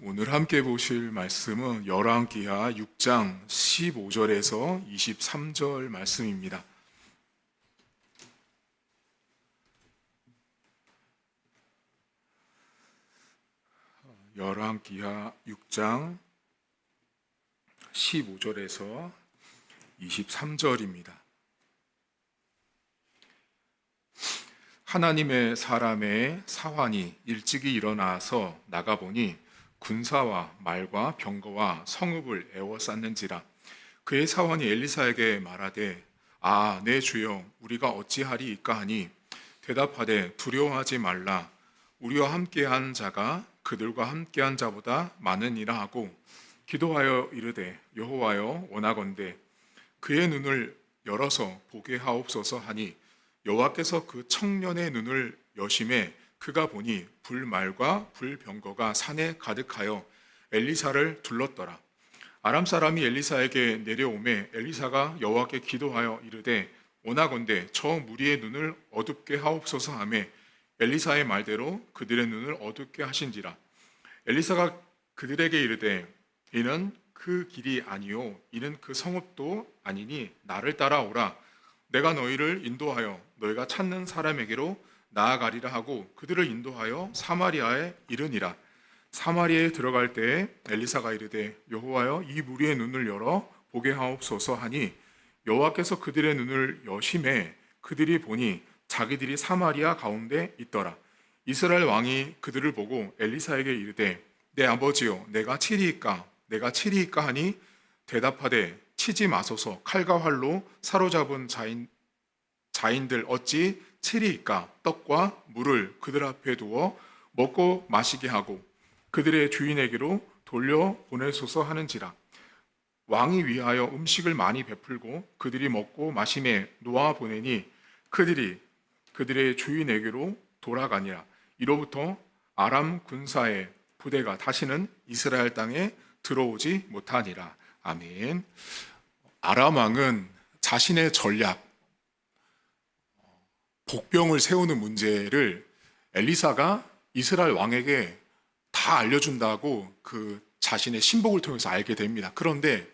오늘 함께 보실 말씀은 열왕기하 6장 15절에서 23절 말씀입니다. 열왕기하 6장 15절에서 23절입니다. 하나님의 사람의 사환이 일찍이 일어나서 나가보니 군사와 말과 병거와 성읍을 에워쌌는지라. 그의 사환이 엘리사에게 말하되 내 주여, 우리가 어찌하리이까 하니 대답하되 두려워하지 말라. 우리와 함께한 자가 그들과 함께한 자보다 많으니라 하고 기도하여 이르되 여호와여, 원하건대 그의 눈을 열어서 보게 하옵소서 하니 여호와께서 그 청년의 눈을 여심해 그가 보니 불말과 불병거가 산에 가득하여 엘리사를 둘렀더라. 아람 사람이 엘리사에게 내려오매 엘리사가 여호와께 기도하여 이르되 원하건대 저 무리의 눈을 어둡게 하옵소서 하매 엘리사의 말대로 그들의 눈을 어둡게 하신지라. 엘리사가 그들에게 이르되 이는 그 길이 아니요 이는 그 성읍도 아니니 나를 따라오라. 내가 너희를 인도하여 너희가 찾는 사람에게로 나아가리라 하고 그들을 인도하여 사마리아에 이르니라. 사마리아에 들어갈 때에 엘리사가 이르되 여호와여, 이 무리의 눈을 열어 보게 하옵소서 하니 여호와께서 그들의 눈을 여심해 그들이 보니 자기들이 사마리아 가운데 있더라. 이스라엘 왕이 그들을 보고 엘리사에게 이르되 내 아버지여, 내가 치리이까 하니 대답하되 치지 마소서. 칼과 활로 사로잡은 자인들 어찌 치리이까. 떡과 물을 그들 앞에 두어 먹고 마시게 하고 그들의 주인에게로 돌려 보내소서 하는지라. 왕이 위하여 음식을 많이 베풀고 그들이 먹고 마심에 놓아 보내니 그들이 그들의 주인에게로 돌아가니라. 이로부터 아람 군사의 부대가 다시는 이스라엘 땅에 들어오지 못하니라. 아멘. 아람 왕은 자신의 전략, 복병을 세우는 문제를 엘리사가 이스라엘 왕에게 다 알려준다고 그 자신의 신복을 통해서 알게 됩니다. 그런데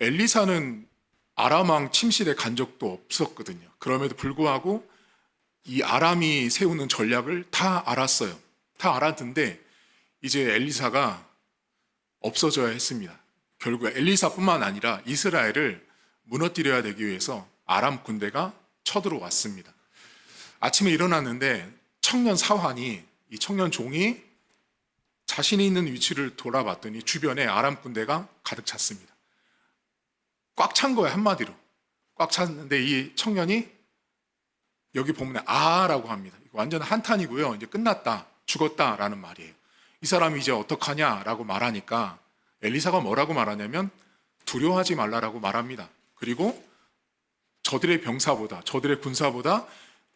엘리사는 아람 왕 침실에 간 적도 없었거든요. 그럼에도 불구하고 이 아람이 세우는 전략을 다 알았어요. 다 알았는데 이제 엘리사가 없어져야 했습니다. 결국 엘리사뿐만 아니라 이스라엘을 무너뜨려야 되기 위해서 아람 군대가 쳐들어왔습니다. 아침에 일어났는데 청년 사환이, 이 청년 종이 자신이 있는 위치를 돌아봤더니 주변에 아람 군대가 가득 찼습니다. 꽉 찬 거예요, 한마디로. 꽉 찼는데 이 청년이 여기 본문에 라고 합니다. 완전 한탄이고요. 이제 끝났다, 죽었다라는 말이에요. 이 사람이 이제 어떡하냐라고 말하니까 엘리사가 뭐라고 말하냐면 두려워하지 말라라고 말합니다. 그리고 저들의 병사보다, 저들의 군사보다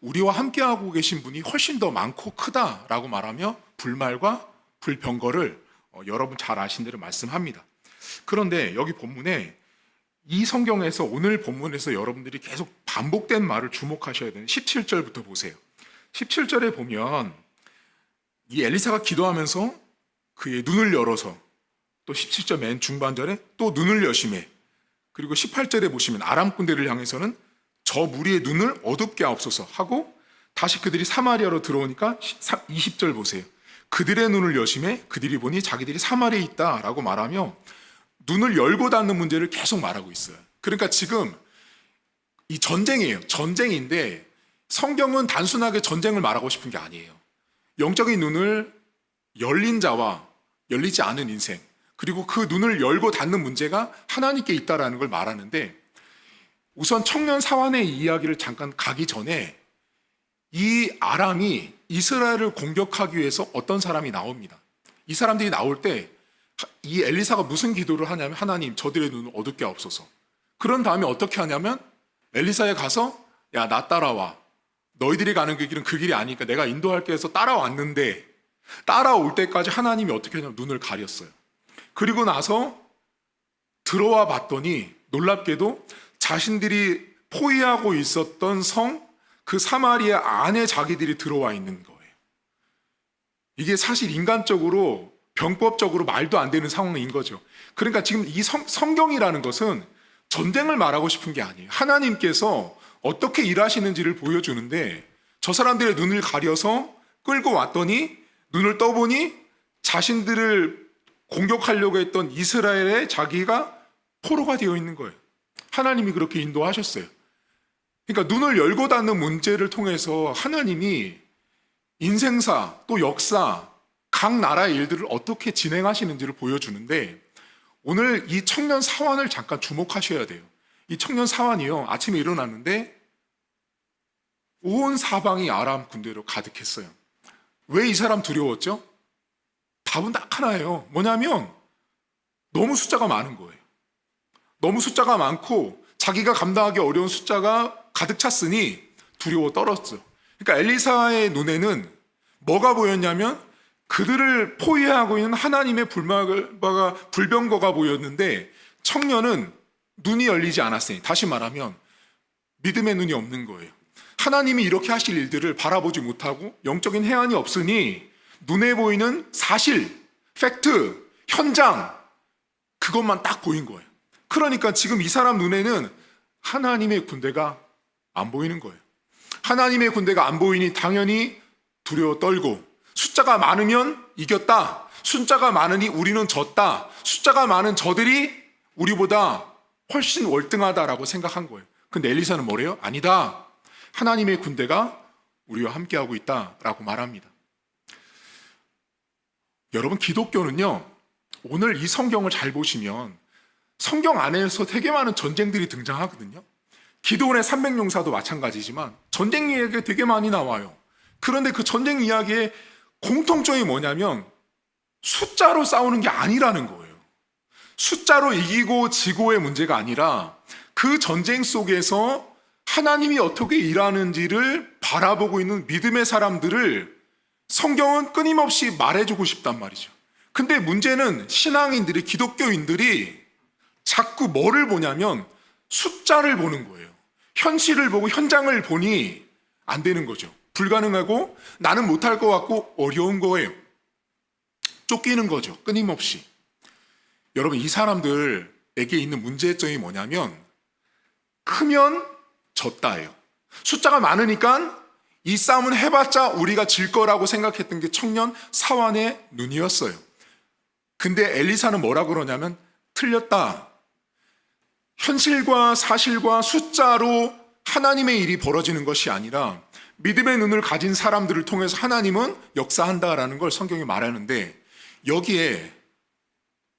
우리와 함께하고 계신 분이 훨씬 더 많고 크다라고 말하며 불말과 불병거를 여러분 잘 아신 대로 말씀합니다. 그런데 여기 본문에 이 성경에서, 오늘 본문에서 여러분들이 계속 반복된 말을 주목하셔야 되는 17절부터 보세요. 17절에 보면 이 엘리사가 기도하면서 그의 눈을 열어서, 또 17절 맨 중반절에 또 눈을 여심해, 그리고 18절에 보시면 아람 군대를 향해서는 저 무리의 눈을 어둡게 하옵소서 하고 다시 그들이 사마리아로 들어오니까 20절 보세요. 그들의 눈을 여심해 그들이 보니 자기들이 사마리아에 있다라고 말하며 눈을 열고 닫는 문제를 계속 말하고 있어요. 그러니까 지금 이 전쟁이에요. 전쟁인데 성경은 단순하게 전쟁을 말하고 싶은 게 아니에요. 영적인 눈을 열린 자와 열리지 않은 인생, 그리고 그 눈을 열고 닫는 문제가 하나님께 있다라는 걸 말하는데, 우선 청년 사환의 이야기를 잠깐 가기 전에 이 아람이 이스라엘을 공격하기 위해서 어떤 사람이 나옵니다. 이 사람들이 나올 때 이 엘리사가 무슨 기도를 하냐면 하나님, 저들의 눈을 어둡게 하옵소서. 그런 다음에 어떻게 하냐면 엘리사에 가서 야, 나 따라와. 너희들이 가는 그 길은 그 길이 아니니까 내가 인도할게 해서 따라왔는데, 따라올 때까지 하나님이 어떻게 하냐면 눈을 가렸어요. 그리고 나서 들어와 봤더니 놀랍게도 자신들이 포위하고 있었던 성, 그 사마리아 안에 자기들이 들어와 있는 거예요. 이게 사실 인간적으로 병법적으로 말도 안 되는 상황인 거죠. 그러니까 지금 이 성경이라는 것은 전쟁을 말하고 싶은 게 아니에요. 하나님께서 어떻게 일하시는지를 보여주는데 저 사람들의 눈을 가려서 끌고 왔더니 눈을 떠보니 자신들을 공격하려고 했던 이스라엘의 자기가 포로가 되어 있는 거예요. 하나님이 그렇게 인도하셨어요. 그러니까 눈을 열고 닫는 문제를 통해서 하나님이 인생사 또 역사 각 나라의 일들을 어떻게 진행하시는지를 보여주는데 오늘 이 청년 사환을 잠깐 주목하셔야 돼요. 이 청년 사환이요, 아침에 일어났는데 온 사방이 아람 군대로 가득했어요. 왜 이 사람 두려웠죠? 답은 딱 하나예요. 뭐냐면 너무 숫자가 많은 거예요. 너무 숫자가 많고 자기가 감당하기 어려운 숫자가 가득 찼으니 두려워 떨었죠. 그러니까 엘리사의 눈에는 뭐가 보였냐면 그들을 포위하고 있는 하나님의 불병거가 보였는데 청년은 눈이 열리지 않았으니, 다시 말하면 믿음의 눈이 없는 거예요. 하나님이 이렇게 하실 일들을 바라보지 못하고 영적인 해안이 없으니 눈에 보이는 사실, 팩트, 현장, 그것만 딱 보인 거예요. 그러니까 지금 이 사람 눈에는 하나님의 군대가 안 보이는 거예요. 하나님의 군대가 안 보이니 당연히 두려워 떨고, 숫자가 많으면 이겼다, 숫자가 많으니 우리는 졌다, 숫자가 많은 저들이 우리보다 훨씬 월등하다라고 생각한 거예요. 근데 엘리사는 뭐래요? 아니다, 하나님의 군대가 우리와 함께하고 있다라고 말합니다. 여러분, 기독교는요, 오늘 이 성경을 잘 보시면 성경 안에서 되게 많은 전쟁들이 등장하거든요. 기드온의 300용사도 마찬가지지만 전쟁 이야기가 되게 많이 나와요. 그런데 그 전쟁 이야기의 공통점이 뭐냐면 숫자로 싸우는 게 아니라는 거예요. 숫자로 이기고 지고의 문제가 아니라 그 전쟁 속에서 하나님이 어떻게 일하는지를 바라보고 있는 믿음의 사람들을 성경은 끊임없이 말해주고 싶단 말이죠. 근데 문제는 신앙인들이, 기독교인들이 자꾸 뭐를 보냐면 숫자를 보는 거예요. 현실을 보고 현장을 보니 안 되는 거죠. 불가능하고 나는 못할 것 같고 어려운 거예요. 쫓기는 거죠, 끊임없이. 여러분, 이 사람들에게 있는 문제점이 뭐냐면 크면 졌다예요. 숫자가 많으니까 이 싸움은 해봤자 우리가 질 거라고 생각했던 게 청년 사환의 눈이었어요. 근데 엘리사는 뭐라 그러냐면 틀렸다. 현실과 사실과 숫자로 하나님의 일이 벌어지는 것이 아니라 믿음의 눈을 가진 사람들을 통해서 하나님은 역사한다라는 걸 성경이 말하는데, 여기에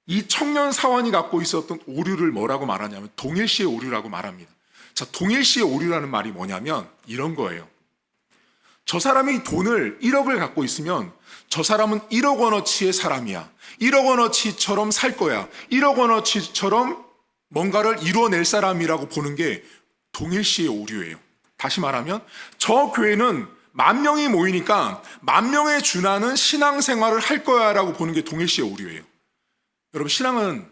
이 청년 사환이 갖고 있었던 오류를 뭐라고 말하냐면 동일시의 오류라고 말합니다. 자, 동일시의 오류라는 말이 뭐냐면 이런 거예요. 저 사람이 돈을 1억을 갖고 있으면 저 사람은 1억 원어치의 사람이야, 1억 원어치처럼 살 거야, 1억 원어치처럼 뭔가를 이루어낼 사람이라고 보는 게 동일시의 오류예요. 다시 말하면 저 교회는 10,000명이 모이니까 10,000명에 준하는 신앙생활을 할 거야 라고 보는 게 동일시의 오류예요. 여러분, 신앙은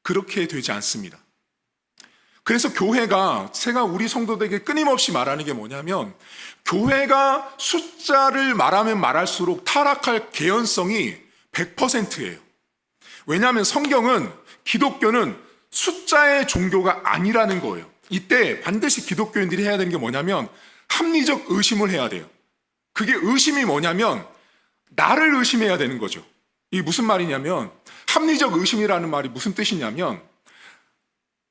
그렇게 되지 않습니다. 그래서 교회가, 제가 우리 성도들에게 끊임없이 말하는 게 뭐냐면 교회가 숫자를 말하면 말할수록 타락할 개연성이 100%예요. 왜냐하면 성경은, 기독교는 숫자의 종교가 아니라는 거예요. 이때 반드시 기독교인들이 해야 되는 게 뭐냐면 합리적 의심을 해야 돼요. 그게 의심이 뭐냐면 나를 의심해야 되는 거죠. 이게 무슨 말이냐면, 합리적 의심이라는 말이 무슨 뜻이냐면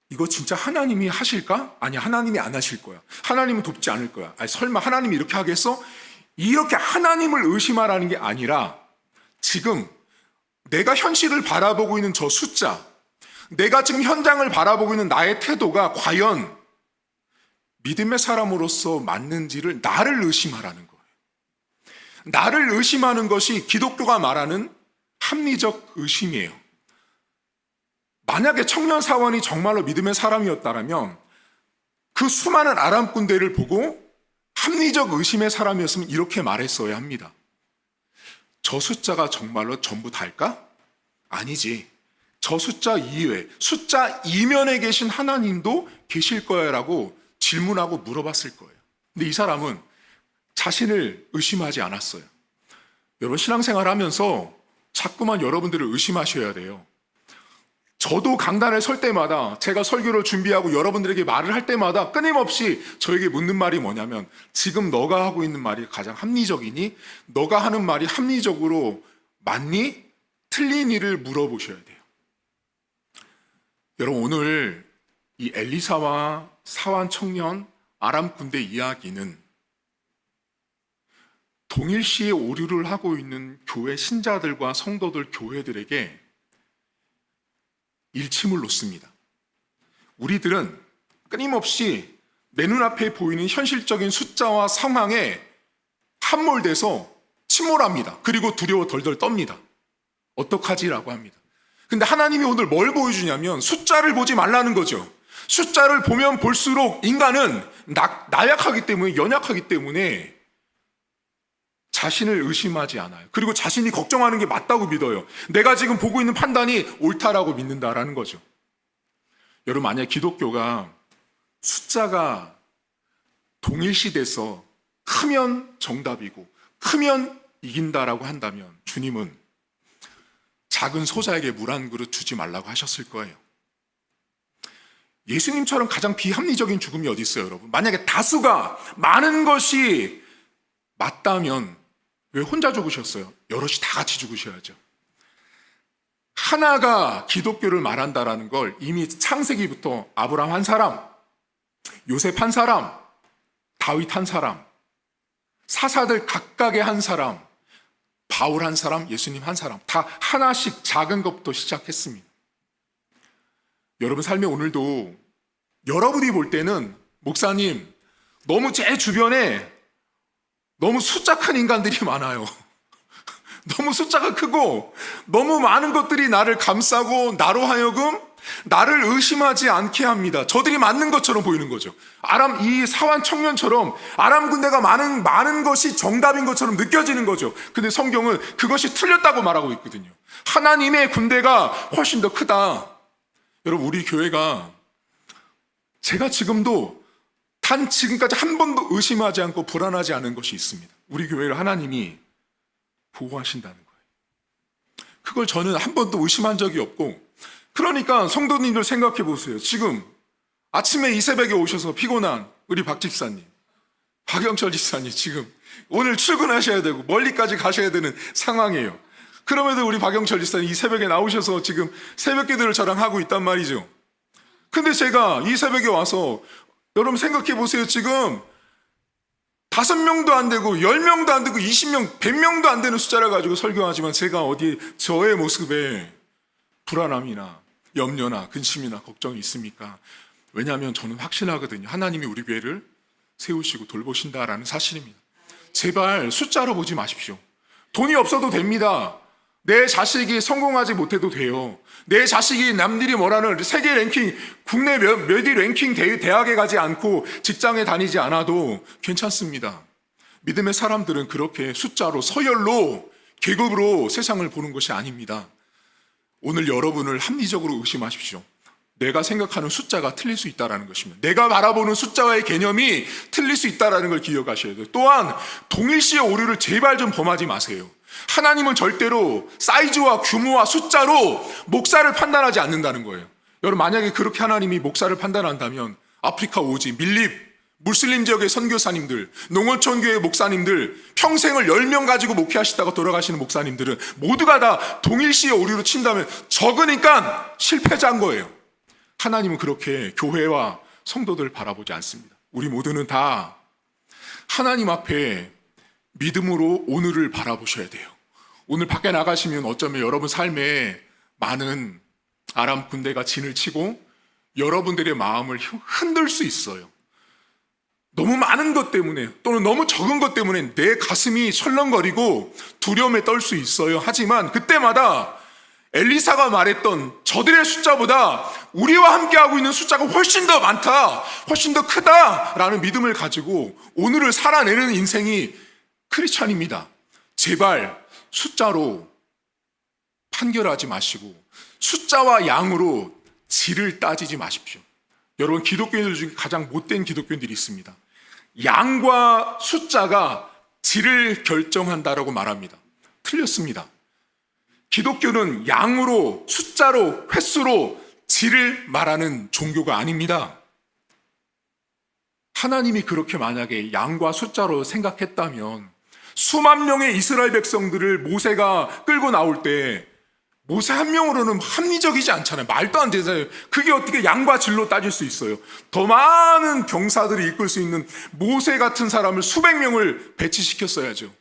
이거 진짜 하나님이 하실까? 아니, 하나님이 안 하실 거야. 하나님은 돕지 않을 거야. 아니, 설마 하나님이 이렇게 하겠어? 이렇게 하나님을 의심하라는 게 아니라 지금 내가 현실을 바라보고 있는 저 숫자, 내가 지금 현장을 바라보고 있는 나의 태도가 과연 믿음의 사람으로서 맞는지를 나를 의심하라는 거예요. 나를 의심하는 것이 기독교가 말하는 합리적 의심이에요. 만약에 청년 사원이 정말로 믿음의 사람이었다면 그 수많은 아람 군대를 보고 합리적 의심의 사람이었으면 이렇게 말했어야 합니다. 저 숫자가 정말로 전부 다일까? 아니지. 저 숫자 이외에, 숫자 이면에 계신 하나님도 계실 거야 라고 질문하고 물어봤을 거예요. 근데 이 사람은 자신을 의심하지 않았어요. 여러분 신앙생활 하면서 자꾸만 여러분들을 의심하셔야 돼요. 저도 강단에 설 때마다 제가 설교를 준비하고 여러분들에게 말을 할 때마다 끊임없이 저에게 묻는 말이 뭐냐면 지금 너가 하고 있는 말이 가장 합리적이니? 너가 하는 말이 합리적으로 맞니? 틀리니를 물어보셔야 돼요. 여러분 오늘 이 엘리사와 사환 청년 아람 군대 이야기는 동일시에 오류를 하고 있는 교회 신자들과 성도들 교회들에게 일침을 놓습니다. 우리들은 끊임없이 내 눈앞에 보이는 현실적인 숫자와 상황에 함몰돼서 침몰합니다. 그리고 두려워 덜덜 떱니다. 어떡하지라고 합니다. 근데 하나님이 오늘 뭘 보여주냐면 숫자를 보지 말라는 거죠. 숫자를 보면 볼수록 인간은 나약하기 때문에, 연약하기 때문에 자신을 의심하지 않아요. 그리고 자신이 걱정하는 게 맞다고 믿어요. 내가 지금 보고 있는 판단이 옳다라고 믿는다라는 거죠. 여러분 만약 기독교가 숫자가 동일시돼서 크면 정답이고 크면 이긴다라고 한다면 주님은 작은 소자에게 물 한 그릇 주지 말라고 하셨을 거예요. 예수님처럼 가장 비합리적인 죽음이 어디 있어요, 여러분? 만약에 다수가 많은 것이 맞다면 왜 혼자 죽으셨어요? 여럿이 다 같이 죽으셔야죠. 하나가 기독교를 말한다라는 걸 이미 창세기부터 아브라함 한 사람, 요셉 한 사람, 다윗 한 사람, 사사들 각각의 한 사람, 바울 한 사람, 예수님 한 사람 다 하나씩 작은 것부터 시작했습니다. 여러분 삶에 오늘도 여러분이 볼 때는 목사님 너무 제 주변에 너무 숫자 큰 인간들이 많아요. 너무 숫자가 크고 너무 많은 것들이 나를 감싸고 나로 하여금 나를 의심하지 않게 합니다. 저들이 맞는 것처럼 보이는 거죠. 이 사환 청년처럼 아람 군대가 많은 것이 정답인 것처럼 느껴지는 거죠. 근데 성경은 그것이 틀렸다고 말하고 있거든요. 하나님의 군대가 훨씬 더 크다. 여러분 우리 교회가 제가 지금도 단 지금까지 한 번도 의심하지 않고 불안하지 않은 것이 있습니다. 우리 교회를 하나님이 보호하신다는 거예요. 그걸 저는 한 번도 의심한 적이 없고, 그러니까 성도님들 생각해 보세요. 지금 아침에 이 새벽에 오셔서 피곤한 우리 박 집사님, 박영철 집사님 지금 오늘 출근하셔야 되고 멀리까지 가셔야 되는 상황이에요. 그럼에도 우리 박영철 집사님 이 새벽에 나오셔서 지금 새벽 기도를 저랑 하고 있단 말이죠. 근데 제가 이 새벽에 와서 여러분 생각해 보세요. 지금 5명도 안 되고 10명도 안 되고 20명, 100명도 안 되는 숫자를 가지고 설교하지만 제가 어디 저의 모습에 불안함이나 염려나 근심이나 걱정이 있습니까? 왜냐하면 저는 확신하거든요. 하나님이 우리 교회를 세우시고 돌보신다라는 사실입니다. 제발 숫자로 보지 마십시오. 돈이 없어도 됩니다. 내 자식이 성공하지 못해도 돼요. 내 자식이 남들이 뭐라는 세계 랭킹, 국내 몇위 랭킹 대학에 가지 않고 직장에 다니지 않아도 괜찮습니다. 믿음의 사람들은 그렇게 숫자로, 서열로, 계급으로 세상을 보는 것이 아닙니다. 오늘 여러분을 합리적으로 의심하십시오. 내가 생각하는 숫자가 틀릴 수 있다는 것입니다. 내가 바라보는 숫자와의 개념이 틀릴 수 있다는 걸 기억하셔야 돼요. 또한 동일시의 오류를 제발 좀 범하지 마세요. 하나님은 절대로 사이즈와 규모와 숫자로 목사를 판단하지 않는다는 거예요. 여러분 만약에 그렇게 하나님이 목사를 판단한다면 아프리카 오지, 밀립, 무슬림 지역의 선교사님들, 농어촌 교회 목사님들, 평생을 10명 가지고 목회하시다가 돌아가시는 목사님들은 모두가 다 동일시의 오류로 친다면 적으니까 실패자인 거예요. 하나님은 그렇게 교회와 성도들을 바라보지 않습니다. 우리 모두는 다 하나님 앞에 믿음으로 오늘을 바라보셔야 돼요. 오늘 밖에 나가시면 어쩌면 여러분 삶에 많은 아람 군대가 진을 치고 여러분들의 마음을 흔들 수 있어요. 너무 많은 것 때문에 또는 너무 적은 것 때문에 내 가슴이 철렁거리고 두려움에 떨 수 있어요. 하지만 그때마다 엘리사가 말했던 저들의 숫자보다 우리와 함께하고 있는 숫자가 훨씬 더 많다, 훨씬 더 크다라는 믿음을 가지고 오늘을 살아내는 인생이 크리스찬입니다. 제발 숫자로 판결하지 마시고 숫자와 양으로 질을 따지지 마십시오. 여러분 기독교인들 중에 가장 못된 기독교인들이 있습니다. 양과 숫자가 질을 결정한다라고 말합니다. 틀렸습니다. 기독교는 양으로, 숫자로, 횟수로 질을 말하는 종교가 아닙니다. 하나님이 그렇게 만약에 양과 숫자로 생각했다면 수만 명의 이스라엘 백성들을 모세가 끌고 나올 때 모세 한 명으로는 합리적이지 않잖아요. 말도 안 되잖아요. 그게 어떻게 양과 질로 따질 수 있어요? 더 많은 병사들이 이끌 수 있는 모세 같은 사람을 수백 명을 배치시켰어야죠.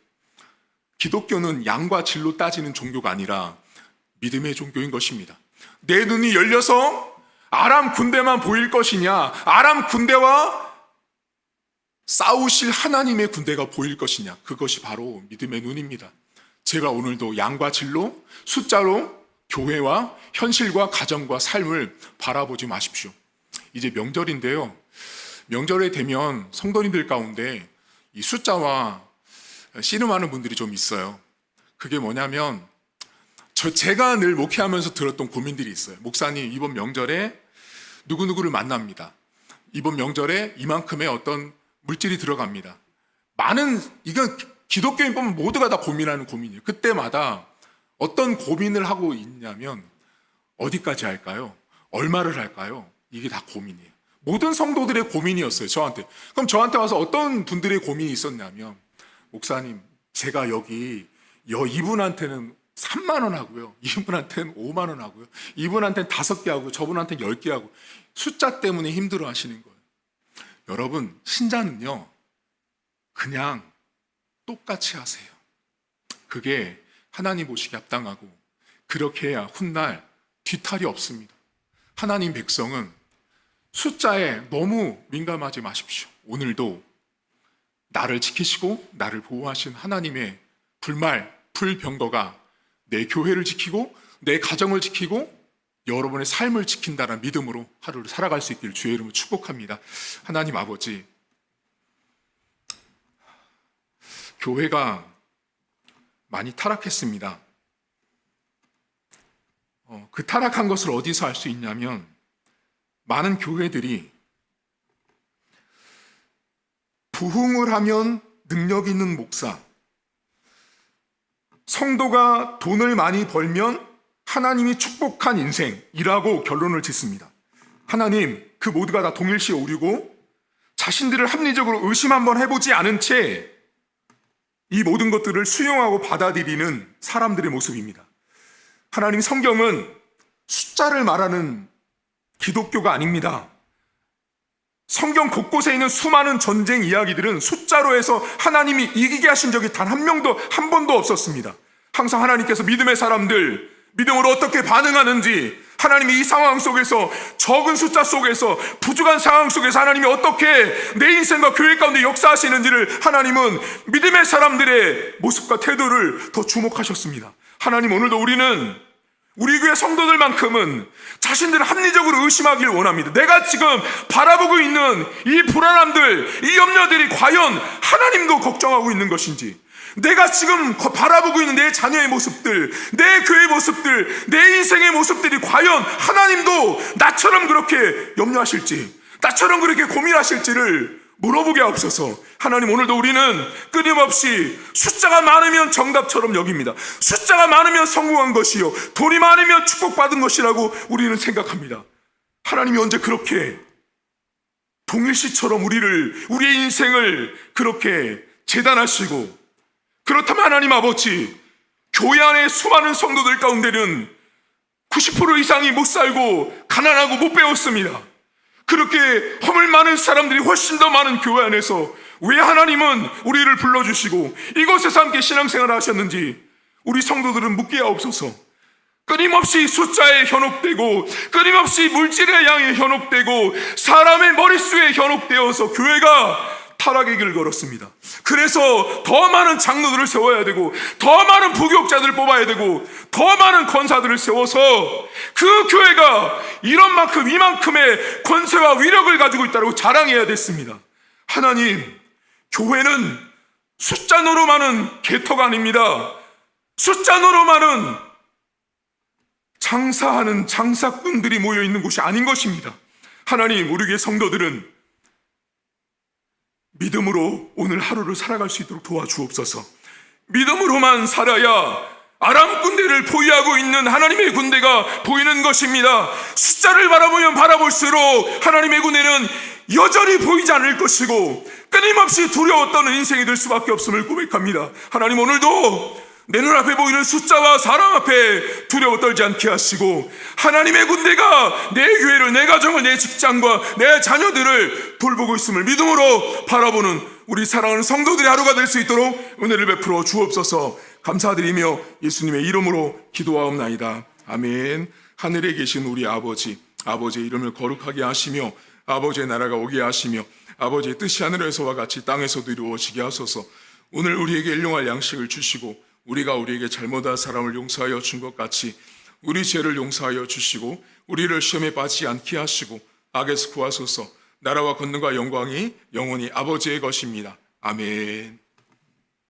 기독교는 양과 질로 따지는 종교가 아니라 믿음의 종교인 것입니다. 내 눈이 열려서 아람 군대만 보일 것이냐, 아람 군대와 싸우실 하나님의 군대가 보일 것이냐, 그것이 바로 믿음의 눈입니다. 제가 오늘도 양과 질로, 숫자로 교회와 현실과 가정과 삶을 바라보지 마십시오. 이제 명절인데요. 명절에 되면 성도님들 가운데 이 숫자와 씨름하는 분들이 좀 있어요. 그게 뭐냐면 제가 늘 목회하면서 들었던 고민들이 있어요. 목사님, 이번 명절에 누구누구를 만납니다. 이번 명절에 이만큼의 어떤 물질이 들어갑니다. 이건 기독교인 보면 모두가 다 고민하는 고민이에요. 그때마다 어떤 고민을 하고 있냐면 어디까지 할까요? 얼마를 할까요? 이게 다 고민이에요. 모든 성도들의 고민이었어요, 저한테. 그럼 저한테 와서 어떤 분들의 고민이 있었냐면 목사님, 제가 여기 이분한테는 3만 원 하고요. 이분한테는 5만 원 하고요. 이분한테는 5개 하고 저분한테는 10개 하고 숫자 때문에 힘들어 하시는 거예요. 여러분, 신자는요, 그냥 똑같이 하세요. 그게 하나님 보시기에 합당하고 그렇게 해야 훗날 뒤탈이 없습니다. 하나님 백성은 숫자에 너무 민감하지 마십시오. 오늘도 나를 지키시고 나를 보호하신 하나님의 불병거가 내 교회를 지키고 내 가정을 지키고 여러분의 삶을 지킨다는 믿음으로 하루를 살아갈 수 있기를 주의 이름으로 축복합니다. 하나님 아버지, 교회가 많이 타락했습니다. 그 타락한 것을 어디서 알 수 있냐면 많은 교회들이 부흥을 하면 능력 있는 목사, 성도가 돈을 많이 벌면 하나님이 축복한 인생이라고 결론을 짓습니다. 하나님, 그 모두가 다 동일시 오류고 자신들을 합리적으로 의심 한번 해보지 않은 채 이 모든 것들을 수용하고 받아들이는 사람들의 모습입니다. 하나님, 성경은 숫자를 말하는 기독교가 아닙니다. 성경 곳곳에 있는 수많은 전쟁 이야기들은 숫자로 해서 하나님이 이기게 하신 적이 단 한 번도 없었습니다. 항상 하나님께서 믿음의 사람들, 믿음으로 어떻게 반응하는지, 하나님이 이 상황 속에서, 적은 숫자 속에서, 부족한 상황 속에서 하나님이 어떻게 내 인생과 교회 가운데 역사하시는지를 하나님은 믿음의 사람들의 모습과 태도를 더 주목하셨습니다. 하나님, 오늘도 우리는 우리 교회 성도들만큼은 자신들을 합리적으로 의심하기를 원합니다. 내가 지금 바라보고 있는 이 불안함들, 이 염려들이 과연 하나님도 걱정하고 있는 것인지, 내가 지금 바라보고 있는 내 자녀의 모습들, 내 교회의 모습들, 내 인생의 모습들이 과연 하나님도 나처럼 그렇게 염려하실지, 나처럼 그렇게 고민하실지를 물어보게 하옵소서. 하나님, 오늘도 우리는 끊임없이 숫자가 많으면 정답처럼 여깁니다. 숫자가 많으면 성공한 것이요, 돈이 많으면 축복받은 것이라고 우리는 생각합니다. 하나님이 언제 그렇게 동일시처럼 우리의 인생을 그렇게 재단하시고, 그렇다면 하나님 아버지, 교회 안에 수많은 성도들 가운데는 90% 이상이 못 살고 가난하고 못 배웠습니다. 그렇게 허물 많은 사람들이 훨씬 더 많은 교회 안에서 왜 하나님은 우리를 불러주시고 이곳에서 함께 신앙생활을 하셨는지 우리 성도들은 묻게 하옵소서. 끊임없이 숫자에 현혹되고 끊임없이 물질의 양에 현혹되고 사람의 머릿수에 현혹되어서 교회가 타락의 길을 걸었습니다. 그래서 더 많은 장로들을 세워야 되고, 더 많은 부교육자들을 뽑아야 되고, 더 많은 권사들을 세워서 그 교회가 이만큼의 권세와 위력을 가지고 있다고 자랑해야 됐습니다. 하나님, 교회는 숫자 노름하는 개터가 아닙니다. 숫자 노름하는 장사하는 장사꾼들이 모여있는 곳이 아닌 것입니다. 하나님, 우리 교회 성도들은 믿음으로 오늘 하루를 살아갈 수 있도록 도와주옵소서. 믿음으로만 살아야 아람 군대를 포위하고 있는 하나님의 군대가 보이는 것입니다. 숫자를 바라보면 바라볼수록 하나님의 군대는 여전히 보이지 않을 것이고 끊임없이 두려워 떠는 인생이 될 수밖에 없음을 고백합니다. 하나님, 오늘도 내 눈앞에 보이는 숫자와 사람 앞에 두려워 떨지 않게 하시고 하나님의 군대가 내 교회를, 내 가정을, 내 직장과 내 자녀들을 돌보고 있음을 믿음으로 바라보는 우리 사랑하는 성도들의 하루가 될 수 있도록 은혜를 베풀어 주옵소서. 감사드리며 예수님의 이름으로 기도하옵나이다. 아멘. 하늘에 계신 우리 아버지, 아버지의 이름을 거룩하게 하시며 아버지의 나라가 오게 하시며 아버지의 뜻이 하늘에서와 같이 땅에서도 이루어지게 하소서. 오늘 우리에게 일용할 양식을 주시고 우리가 우리에게 잘못한 사람을 용서하여 준 것 같이 우리 죄를 용서하여 주시고 우리를 시험에 빠지지 않게 하시고 악에서 구하소서. 나라와 권능과 영광이 영원히 아버지의 것입니다. 아멘.